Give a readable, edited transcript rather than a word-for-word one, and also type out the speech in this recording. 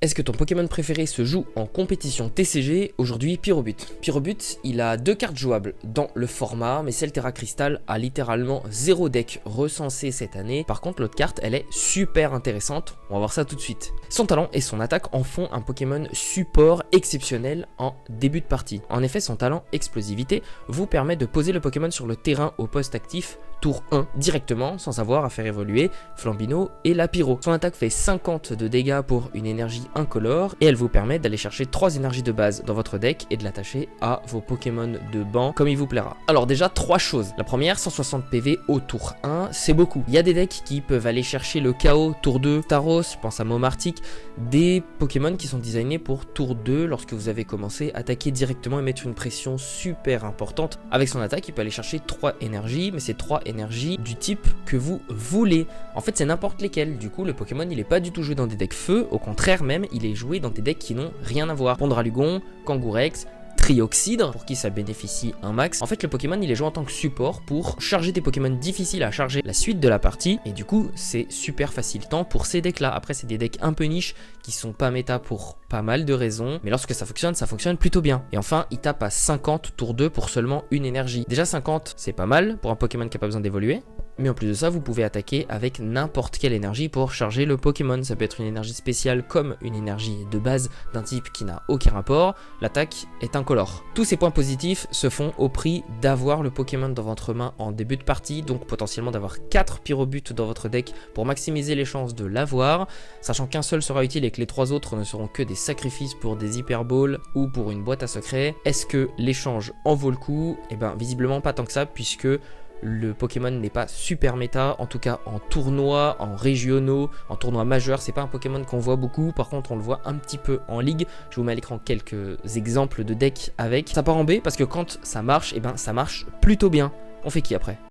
Est-ce que ton Pokémon préféré se joue en compétition TCG? Aujourd'hui, Pyrobut. Pyrobut, il a 2 cartes jouables dans le format, mais celle Terra Crystal a littéralement 0 deck recensé cette année. Par contre, l'autre carte, elle est super intéressante. On va voir ça tout de suite. Son talent et son attaque en font un Pokémon support exceptionnel en début de partie. En effet, son talent explosivité vous permet de poser le Pokémon sur le terrain au poste actif tour 1 directement, sans avoir à faire évoluer Flambino et la Pyro. Son attaque fait 50 de dégâts pour une énergie incolore et elle vous permet d'aller chercher 3 énergies de base dans votre deck et de l'attacher à vos Pokémon de banc comme il vous plaira. Alors déjà 3 choses. La première, 160 PV au tour 1, c'est beaucoup. Il y a des decks qui peuvent aller chercher le KO tour 2, Taros, je pense à Momartic, des Pokémon qui sont designés pour tour 2 lorsque vous avez commencé à attaquer directement et mettre une pression super importante. Avec son attaque, il peut aller chercher 3 énergies, mais c'est 3 énergie du type que vous voulez. En fait, c'est n'importe lesquels. Du coup, le Pokémon, il est pas du tout joué dans des decks feu. Au contraire, même, il est joué dans des decks qui n'ont rien à voir. Pondralugon, Kangourex, Trioxydre, pour qui ça bénéficie un max. En fait, le Pokémon, il est joué en tant que support pour charger des Pokémon difficiles à charger la suite de la partie. Et du coup, c'est super facilitant pour ces decks-là. Après, c'est des decks un peu niche qui sont pas méta pour pas mal de raisons. Mais lorsque ça fonctionne plutôt bien. Et enfin, il tape à 50 tour 2 pour seulement une énergie. Déjà, 50, c'est pas mal pour un Pokémon qui a pas besoin d'évoluer. Mais en plus de ça, vous pouvez attaquer avec n'importe quelle énergie pour charger le Pokémon. Ça peut être une énergie spéciale comme une énergie de base d'un type qui n'a aucun rapport. L'attaque est incolore. Tous ces points positifs se font au prix d'avoir le Pokémon dans votre main en début de partie, donc potentiellement d'avoir 4 Pyrobut dans votre deck pour maximiser les chances de l'avoir, sachant qu'un seul sera utile et que les 3 autres ne seront que des sacrifices pour des Hyper Balls ou pour une boîte à secrets. Est-ce que l'échange en vaut le coup? Eh ben visiblement pas tant que ça, puisque le Pokémon n'est pas super méta, en tout cas en tournoi, en régionaux, en tournoi majeur. C'est pas un Pokémon qu'on voit beaucoup, par contre on le voit un petit peu en ligue. Je vous mets à l'écran quelques exemples de decks avec. Ça part en B parce que quand ça marche, et ben ça marche plutôt bien. On fait qui après?